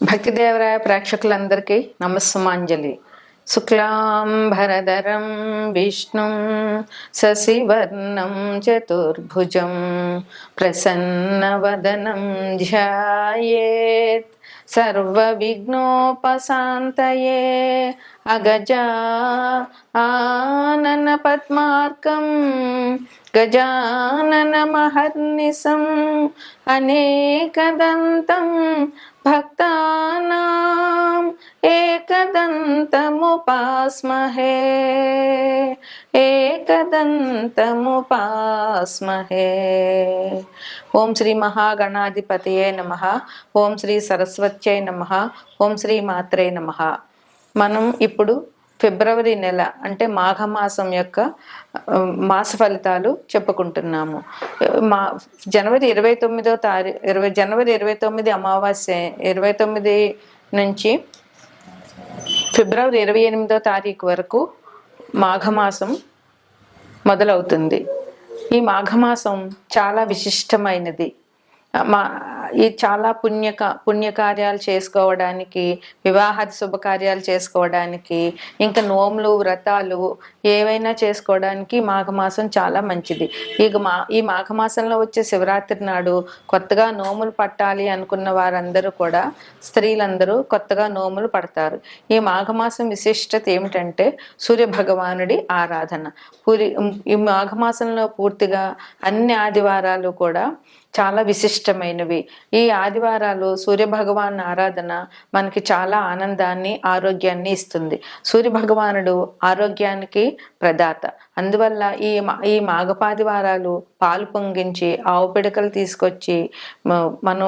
భక్తిదేవరాయ ప్రేక్షకులందరికీ నమస్సుమాంజలి. శుక్లాంబరధరం విష్ణుం శశివర్ణం చతుర్భుజం ప్రసన్నవదనం ధ్యాయేత్ సర్వవిఘ్నోపశాంతయే. అగజా ఆనన పద్మార్కం గజానన మహర్నిశం అనేకదంతం భక్తానాం ఏకదంతముపాస్మహే ఏకదంతముపాస్మహే. ఓం శ్రీ మహాగణాధిపతయే నమః. ఓం శ్రీ సరస్వత్యై నమః. ఓం శ్రీ మాత్రే నమః. మనం ఇప్పుడు ఫిబ్రవరి నెల అంటే మాఘమాసం యొక్క మాస ఫలితాలు చెప్పుకుంటున్నాము. జనవరి 29 అమావాస్య 29 నుంచి ఫిబ్రవరి 28 వరకు మాఘమాసం మొదలవుతుంది. ఈ మాఘమాసం చాలా విశిష్టమైనది. ఈ చాలా పుణ్యకార్యాలు చేసుకోవడానికి, వివాహాది శుభకార్యాలు చేసుకోవడానికి, ఇంకా నోములు వ్రతాలు ఏవైనా చేసుకోవడానికి మాఘమాసం చాలా మంచిది. ఈ మాఘమాసంలో వచ్చే శివరాత్రి నాడు కొత్తగా నోములు పట్టాలి అనుకున్న వారందరూ కూడా, స్త్రీలందరూ కొత్తగా నోములు పడతారు. ఈ మాఘమాసం విశిష్టత ఏమిటంటే సూర్య భగవానుడి ఆరాధన. ఈ మాఘమాసంలో పూర్తిగా అన్ని ఆదివారాలు కూడా చాలా విశిష్టమైనవి. ఈ ఆదివారాలు సూర్యభగవాన్ ఆరాధన మనకి చాలా ఆనందాన్ని, ఆరోగ్యాన్ని ఇస్తుంది. సూర్యభగవానుడు ఆరోగ్యానికి ప్రదాత. అందువల్ల ఈ మాఘపాదివారాలు పాలు పొంగించి ఆవు పిడకలు తీసుకొచ్చి మనం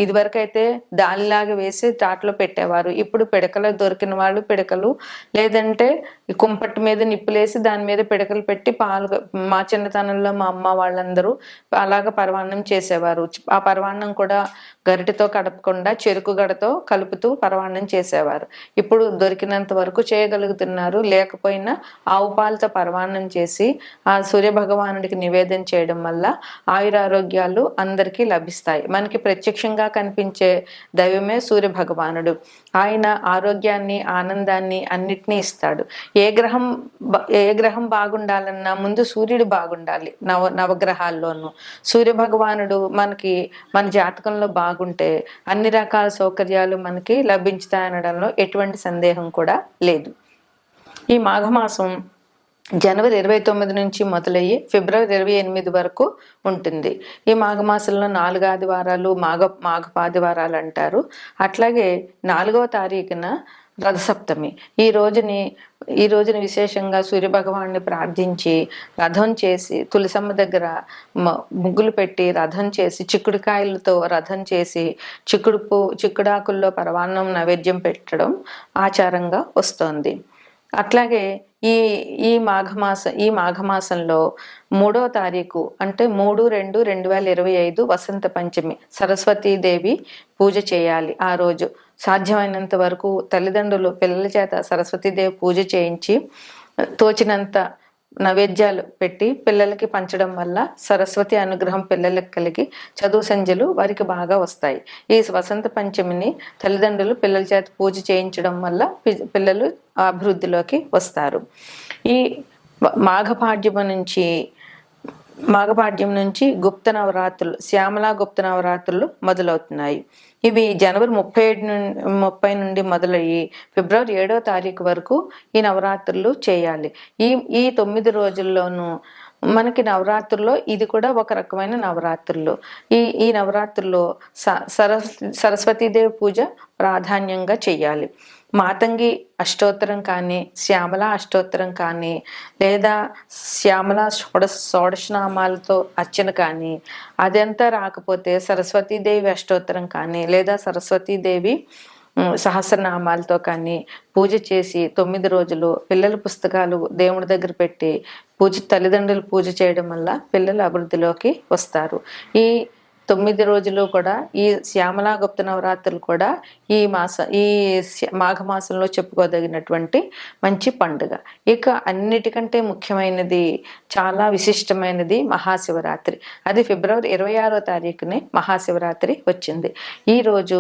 ఇదివరకైతే దానిలాగా వేసి తాటలో పెట్టేవారు. ఇప్పుడు పిడకలు దొరికిన వాళ్ళు పిడకలు, లేదంటే కుంపటి మీద నిప్పులేసి దాని మీద పిడకలు పెట్టి పాలు, మా చిన్నతనంలో మా అమ్మ వాళ్ళందరూ అలాగ పరవాన్నం చేసేవారు. ఆ పరవాన్నం కూడా గరిటెతో కడపకుండా చెరుకు గడతో కలుపుతూ పరవాన్నం చేసేవారు. ఇప్పుడు దొరికినంత వరకు చేయగలుగుతున్నారు. లేకపోయినా ఆవు పాలతో పరవాన్నం చేసి ఆ సూర్య భగవానుడికి నివేదన చేయడం వల్ల ఆయురారోగ్యాలు అందరికీ లభిస్తాయి. మనకి ప్రత్యక్షంగా కనిపించే దైవమే సూర్య భగవానుడు. ఆయన ఆరోగ్యాన్ని, ఆనందాన్ని అన్నిటినీ ఇస్తాడు. ఏ గ్రహం బాగుండాలన్నా ముందు సూర్యుడు బాగుండాలి. నవగ్రహాల్లోనూ సూర్య భగవానుడు మన జాతకంలో బాగుంటే అన్ని రకాల సౌకర్యాలు మనకి లభించుతాయనడంలో ఎటువంటి సందేహం కూడా లేదు. ఈ మాఘమాసం జనవరి 29 నుంచి మొదలయ్యి ఫిబ్రవరి 28 వరకు ఉంటుంది. ఈ మాఘమాసంలో 4 ఆదివారాలు మాఘపాదివారాలు అంటారు. అట్లాగే 4వ తారీఖున రథసప్తమి. ఈ రోజున విశేషంగా సూర్యభగవాన్ని ప్రార్థించి రథం చేసి, తులసమ్మ దగ్గర ముగ్గులు పెట్టి రథం చేసి, చిక్కుడుకాయలతో రథం చేసి, చిక్కుడాకుల్లో పరవాన్నం నైవేద్యం పెట్టడం ఆచారంగా వస్తోంది. అట్లాగే ఈ మాఘమాసంలో 3వ తారీఖు అంటే 3/2/2025 వసంత పంచమి, సరస్వతీదేవి పూజ చేయాలి. ఆ రోజు సాధ్యమైనంత వరకు తల్లిదండ్రులు పిల్లల చేత సరస్వతీదేవి పూజ చేయించి తోచినంత నైవేద్యాలు పెట్టి పిల్లలకి పంచడం వల్ల సరస్వతి అనుగ్రహం పిల్లలకు కలిగి చదువు సంధ్యలు వారికి బాగా వస్తాయి. ఈ వసంత పంచమిని తల్లిదండ్రులు పిల్లల చేత పూజ చేయించడం వల్ల పిల్లలు అభివృద్ధిలోకి వస్తారు. ఈ మాఘపాడ్యం నుంచి గుప్త నవరాత్రులు, శ్యామలా గుప్త నవరాత్రులు మొదలవుతున్నాయి. ఇవి జనవరి 30 నుండి మొదలయ్యి ఫిబ్రవరి 7వ తారీఖు వరకు ఈ నవరాత్రులు చేయాలి. ఈ 9 రోజుల్లోనూ మనకి నవరాత్రుల్లో ఇది కూడా ఒక రకమైన నవరాత్రులు. ఈ నవరాత్రుల్లో సరస్వతీదేవి పూజ ప్రాధాన్యంగా చెయ్యాలి. మాతంగి అష్టోత్తరం కానీ, శ్యామల అష్టోత్తరం కానీ, లేదా శ్యామల షోడశనామాలతో అర్చన కానీ, అదంతా రాకపోతే సరస్వతీదేవి అష్టోత్తరం కానీ, లేదా సరస్వతీదేవి సహస్రనామాలతో కానీ పూజ చేసి 9 రోజులు పిల్లల పుస్తకాలు దేవుడి దగ్గర పెట్టి తల్లిదండ్రులు పూజ చేయడం వల్ల పిల్లలు అభివృద్ధిలోకి వస్తారు. ఈ 9 రోజులు కూడా ఈ శ్యామలా గుప్త నవరాత్రులు కూడా ఈ మాఘమాసంలో చెప్పుకోదగినటువంటి మంచి పండుగ. ఇక అన్నిటికంటే ముఖ్యమైనది, చాలా విశిష్టమైనది మహాశివరాత్రి. అది ఫిబ్రవరి 26వ తారీఖునే మహాశివరాత్రి వచ్చింది. ఈరోజు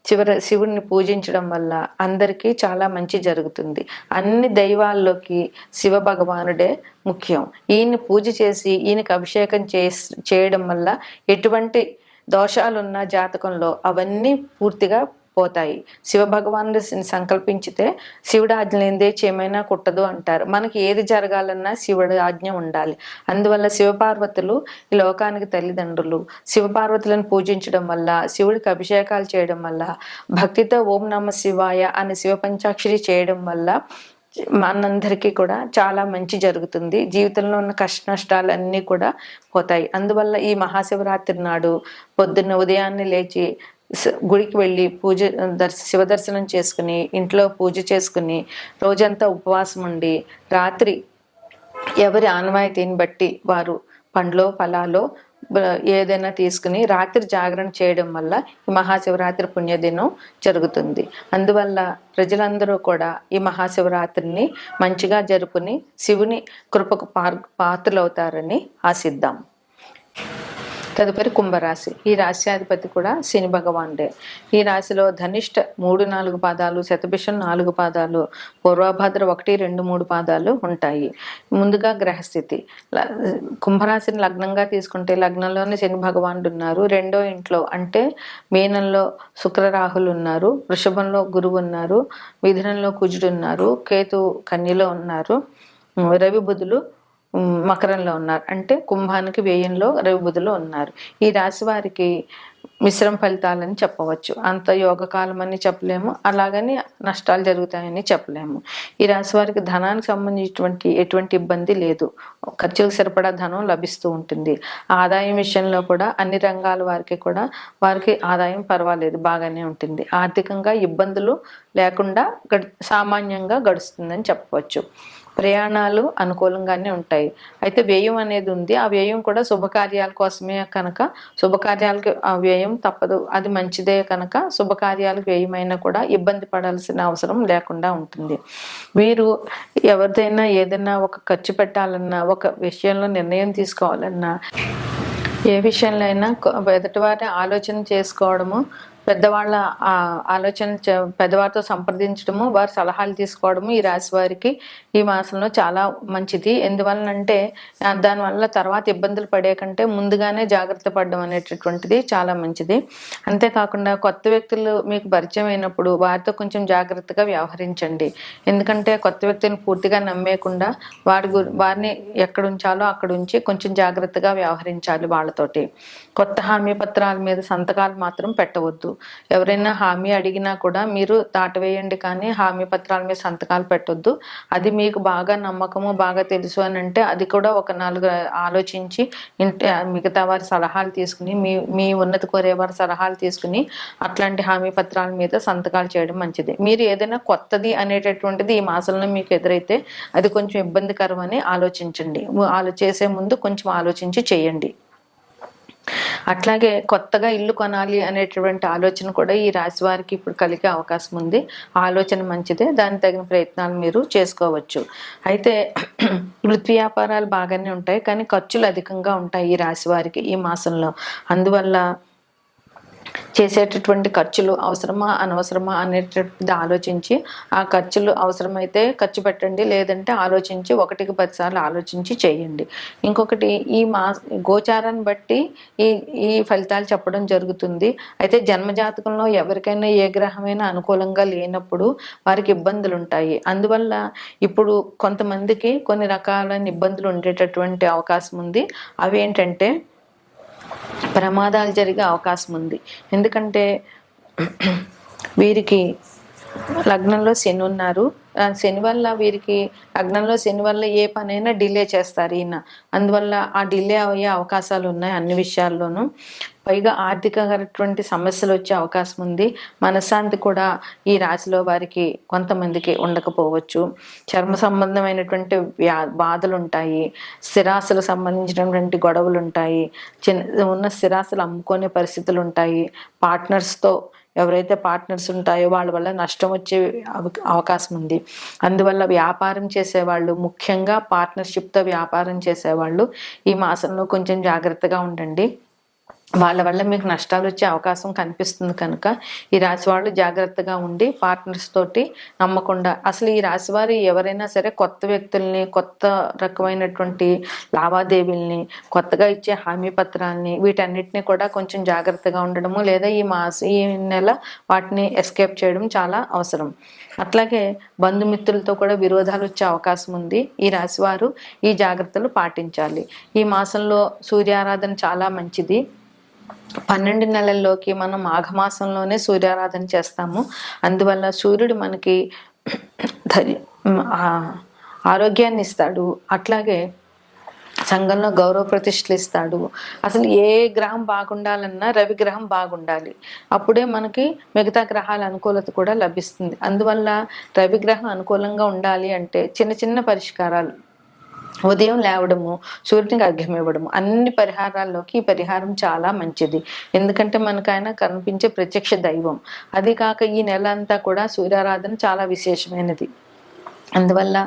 శివుడిని పూజించడం వల్ల అందరికీ చాలా మంచి జరుగుతుంది. అన్ని దైవాల్లోకి శివ భగవానుడే ముఖ్యం. ఈయన్ని పూజ చేసి ఈయనకి అభిషేకం చేయడం వల్ల ఎటువంటి దోషాలున్న జాతకంలో అవన్నీ పూర్తిగా పోతాయి. శివ భగవానుడు సంకల్పించితే శివుడి ఆజ్ఞ లేనిదే ఏమైనా కుట్టదు అంటారు. మనకి ఏది జరగాలన్నా శివుడి ఆజ్ఞ ఉండాలి. అందువల్ల శివపార్వతులు ఈ లోకానికి తల్లిదండ్రులు. శివపార్వతులను పూజించడం వల్ల, శివుడికి అభిషేకాలు చేయడం వల్ల, భక్తితో ఓం నమ శివాయ అని శివ పంచాక్షరి చేయడం వల్ల మనందరికీ కూడా చాలా మంచి జరుగుతుంది. జీవితంలో ఉన్న కష్ట నష్టాలన్నీ కూడా పోతాయి. అందువల్ల ఈ మహాశివరాత్రి నాడు పొద్దున్న ఉదయాన్నే లేచి గుడికి వెళ్ళి శివ దర్శనం చేసుకుని, ఇంట్లో పూజ చేసుకుని, రోజంతా ఉపవాసం ఉండి, రాత్రి ఎవరి ఆనవాయితీని బట్టి వారు పండ్లో ఫలాలో ఏదైనా తీసుకుని రాత్రి జాగరణ చేయడం వల్ల ఈ మహాశివరాత్రి పుణ్యదినం జరుగుతుంది. అందువల్ల ప్రజలందరూ కూడా ఈ మహాశివరాత్రిని మంచిగా జరుపుని శివుని కృపకు పాత్రలవుతారని ఆశిద్దాం. తదుపరి కుంభరాశి. ఈ రాశ్యాధిపతి కూడా శని భగవానుడే. ఈ రాశిలో ధనిష్ట 3-4 పాదాలు, శతభిషం 4 పాదాలు, పూర్వభద్ర 1, 2, 3 పాదాలు ఉంటాయి. ముందుగా గ్రహస్థితి. కుంభరాశిని లగ్నంగా తీసుకుంటే లగ్నంలోనే శని భగవానుడు ఉన్నారు. రెండో ఇంట్లో అంటే మీనంలో శుక్ర రాహులు ఉన్నారు, వృషభంలో గురువు ఉన్నారు, మిథునంలో కుజుడు ఉన్నారు, కేతు కన్యలో ఉన్నారు, రవి బుధులు మకరంలో ఉన్నారు. అంటే కుంభానికి వ్యయంలో రవి బుధులు ఉన్నారు. ఈ రాశి వారికి మిశ్రమ ఫలితాలని చెప్పవచ్చు. అంత యోగకాలం అని చెప్పలేము, అలాగని నష్టాలు జరుగుతాయని చెప్పలేము. ఈ రాశి వారికి ధనానికి సంబంధించినటువంటి ఎటువంటి ఇబ్బంది లేదు. ఖర్చులకు సరిపడా ధనం లభిస్తూ ఉంటుంది. ఆదాయం విషయంలో కూడా అన్ని రంగాల వారికి ఆదాయం పర్వాలేదు, బాగానే ఉంటుంది. ఆర్థికంగా ఇబ్బందులు లేకుండా సామాన్యంగా గడుస్తుందని చెప్పవచ్చు. ప్రయాణాలు అనుకూలంగానే ఉంటాయి. అయితే వ్యయం అనేది ఉంది. ఆ వ్యయం కూడా శుభకార్యాల కోసమే కనుక శుభకార్యాలకు ఆ వ్యయం తప్పదు. అది మంచిదే కనుక శుభకార్యాలకు వ్యయమైనా కూడా ఇబ్బంది పడాల్సిన అవసరం లేకుండా ఉంటుంది. వీరు ఎవరిదైనా ఏదైనా ఒక ఖర్చు పెట్టాలన్నా, ఒక విషయంలో నిర్ణయం తీసుకోవాలన్నా, ఏ విషయంలో అయినా ఎదుటివారి ఆలోచన చేసుకోవడము, పెద్దవాళ్ళ పెద్దవారితో సంప్రదించడము, వారి సలహాలు తీసుకోవడము ఈ రాశి వారికి ఈ మాసంలో చాలా మంచిది. ఎందువలనంటే దానివల్ల తర్వాత ఇబ్బందులు పడే కంటే ముందుగానే జాగ్రత్త పడడం అనేటటువంటిది చాలా మంచిది. అంతేకాకుండా కొత్త వ్యక్తులు మీకు పరిచయం అయినప్పుడు వారితో కొంచెం జాగ్రత్తగా వ్యవహరించండి. ఎందుకంటే కొత్త వ్యక్తిని పూర్తిగా నమ్మేయకుండా వారిని ఎక్కడ ఉంచాలో అక్కడ ఉంచి కొంచెం జాగ్రత్తగా వ్యవహరించాలి వాళ్ళతోటి. కొత్త హామీ పత్రాల మీద సంతకాలు మాత్రం పెట్టవద్దు. ఎవరైనా హామీ అడిగినా కూడా మీరు దాటవేయండి, కానీ హామీ పత్రాల మీద సంతకాలు పెట్టొద్దు. అది మీకు బాగా నమ్మకము, బాగా తెలుసు అని అంటే అది కూడా ఒక 4 ఆలోచించి మిగతా వారి సలహాలు తీసుకుని, మీ ఉన్నతి కోరే వారి సలహాలు తీసుకుని అట్లాంటి హామీ పత్రాల మీద సంతకాలు చేయడం మంచిది. మీరు ఏదైనా కొత్తది అనేటటువంటిది ఈ మాసంలో మీకు ఎదురైతే అది కొంచెం ఇబ్బందికరం అని ఆలోచించండి. చేసే ముందు కొంచెం ఆలోచించి చేయండి. అట్లాగే కొత్తగా ఇల్లు కొనాలి అనేటువంటి ఆలోచన కూడా ఈ రాశి వారికి ఇప్పుడు కలిగే అవకాశం ఉంది. ఆలోచన మంచిదే, దానికి తగిన ప్రయత్నాలు మీరు చేసుకోవచ్చు. అయితే వృత్తి వ్యాపారాలు బాగానే ఉంటాయి, కానీ ఖర్చులు అధికంగా ఉంటాయి ఈ రాశి వారికి ఈ మాసంలో. అందువల్ల చేసేటటువంటి ఖర్చులు అవసరమా అనవసరమా అనేటటువంటిది ఆలోచించి, ఆ ఖర్చులు అవసరమైతే ఖర్చు పెట్టండి, లేదంటే ఆలోచించి 1కి 10 సార్లు ఆలోచించి చేయండి. ఇంకొకటి, ఈ గోచారాన్ని బట్టి ఈ ఫలితాలు చెప్పడం జరుగుతుంది. అయితే జన్మజాతకంలో ఎవరికైనా ఏ గ్రహమైనా అనుకూలంగా లేనప్పుడు వారికి ఇబ్బందులు ఉంటాయి. అందువల్ల ఇప్పుడు కొంతమందికి కొన్ని రకాలైన ఇబ్బందులు ఉండేటటువంటి అవకాశం ఉంది. అవి ఏంటంటే ప్రమాదాలు జరిగే అవకాశం ఉంది. ఎందుకంటే వీరికి లగ్నంలో శని ఉన్నారు. శని వల్ల వీరికి లగ్నంలో శని వల్ల ఏ పనైనా డిలే చేస్తారు ఈయన. అందువల్ల ఆ డిలే అయ్యే అవకాశాలు ఉన్నాయి అన్ని విషయాల్లోనూ. పైగా ఆర్థికమైనటువంటి సమస్యలు వచ్చే అవకాశం ఉంది. మనశ్శాంతి కూడా ఈ రాశిలో వారికి కొంతమందికి ఉండకపోవచ్చు. చర్మ సంబంధమైనటువంటి బాధలు ఉంటాయి. స్థిరాస్తులకు సంబంధించినటువంటి గొడవలు ఉంటాయి. ఉన్న స్థిరాస్తులు అమ్ముకునే పరిస్థితులు ఉంటాయి. పార్ట్నర్స్తో ఎవరైతే పార్ట్నర్స్ ఉంటాయో వాళ్ళ వల్ల నష్టం వచ్చే అవకాశం ఉంది. అందువల్ల వ్యాపారం చేసేవాళ్ళు, ముఖ్యంగా పార్ట్నర్షిప్తో వ్యాపారం చేసేవాళ్ళు ఈ మాసంలో కొంచెం జాగ్రత్తగా ఉండండి. వాళ్ళ వల్ల మీకు నష్టాలు వచ్చే అవకాశం కనిపిస్తుంది కనుక ఈ రాశి వాళ్ళు జాగ్రత్తగా ఉండి పార్ట్నర్స్ తోటి నమ్మకుండా, అసలు ఈ రాశి వారు ఎవరైనా సరే కొత్త వ్యక్తుల్ని, కొత్త రకమైనటువంటి లావాదేవీల్ని, కొత్తగా ఇచ్చే హామీ పత్రాలని వీటన్నిటిని కూడా కొంచెం జాగ్రత్తగా ఉండడము, లేదా ఈ నెల వాటిని ఎస్కేప్ చేయడం చాలా అవసరం. అట్లాగే బంధుమిత్రులతో కూడా విరోధాలు వచ్చే అవకాశం ఉంది. ఈ రాశివారు ఈ జాగ్రత్తలు పాటించాలి. ఈ మాసంలో సూర్యారాధన చాలా మంచిది. 12 నెలల్లోకి మనం మాఘమాసంలోనే సూర్యారాధన చేస్తాము. అందువల్ల సూర్యుడు మనకి ఆరోగ్యాన్ని ఇస్తాడు, అట్లాగే సంఘంలో గౌరవ ప్రతిష్టలు ఇస్తాడు. అసలు ఏ గ్రహం బాగుండాలన్నా రవి గ్రహం బాగుండాలి, అప్పుడే మనకి మిగతా గ్రహాల అనుకూలత కూడా లభిస్తుంది. అందువల్ల రవి గ్రహం అనుకూలంగా ఉండాలి అంటే చిన్న చిన్న పరిష్కారాలు, ఉదయం లేవడము, సూర్యునికి అర్ఘ్యం ఇవ్వడము, అన్ని పరిహారాల్లోకి ఈ పరిహారం చాలా మంచిది. ఎందుకంటే మనకైనా కనిపించే ప్రత్యక్ష దైవం. అది కాక ఈ నెల అంతా కూడా సూర్యారాధన చాలా విశేషమైనది. అందువల్ల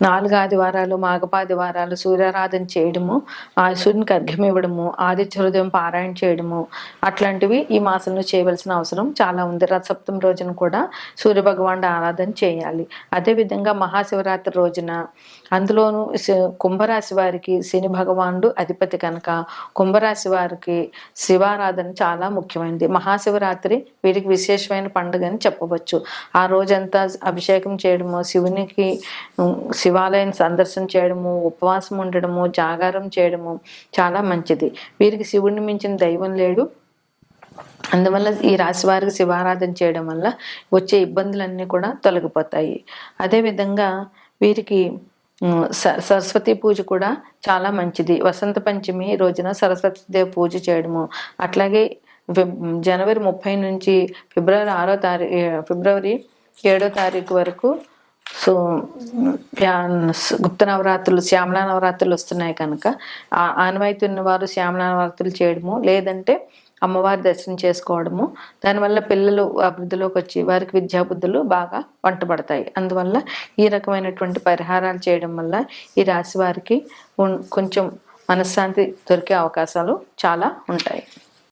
4 ఆదివారాలు, మాఘపాదివారాలు సూర్యారాధన చేయడము, ఆ సూర్యునికి అర్ఘ్యం ఇవ్వడము, ఆదిత్య హృదయం పారాయణ చేయడము, అట్లాంటివి ఈ మాసంలో చేయవలసిన అవసరం చాలా ఉంది. రథసప్తమి రోజున కూడా సూర్య భగవానుడు ఆరాధన చేయాలి. అదేవిధంగా మహాశివరాత్రి రోజున, అందులోనూ కుంభరాశి వారికి శని భగవానుడు అధిపతి కనుక కుంభరాశి వారికి శివారాధన చాలా ముఖ్యమైనది. మహాశివరాత్రి వీరికి విశేషమైన పండుగ అని చెప్పవచ్చు. ఆ రోజంతా అభిషేకం చేయడము, శివునికి శివాలయం సందర్శన చేయడము, ఉపవాసం ఉండడము, జాగారం చేయడము చాలా మంచిది. వీరికి శివుడిని మించిన దైవం లేడు. అందువల్ల ఈ రాశి వారికి శివారాధన చేయడం వల్ల వచ్చే ఇబ్బందులన్నీ కూడా తొలగిపోతాయి. అదేవిధంగా వీరికి సరస్వతి పూజ కూడా చాలా మంచిది. వసంత పంచమి రోజున సరస్వతీదేవి పూజ చేయడము, అట్లాగే జనవరి 30 నుంచి ఫిబ్రవరి 7వ తారీఖు వరకు గుప్త నవరాత్రులు, శ్యామలా నవరాత్రులు వస్తున్నాయి కనుక ఆనవాయితీ ఉన్నవారు శ్యామలా నవరాత్రులు చేయడము, లేదంటే అమ్మవారి దర్శనం చేసుకోవడము. దానివల్ల పిల్లలు అభివృద్ధిలోకి వచ్చి వారికి విద్యాబుద్ధులు బాగా వంటబడతాయి. అందువల్ల ఈ రకమైనటువంటి పరిహారాలు చేయడం వల్ల ఈ రాశి వారికి కొంచెం మనశ్శాంతి దొరికే అవకాశాలు చాలా ఉంటాయి.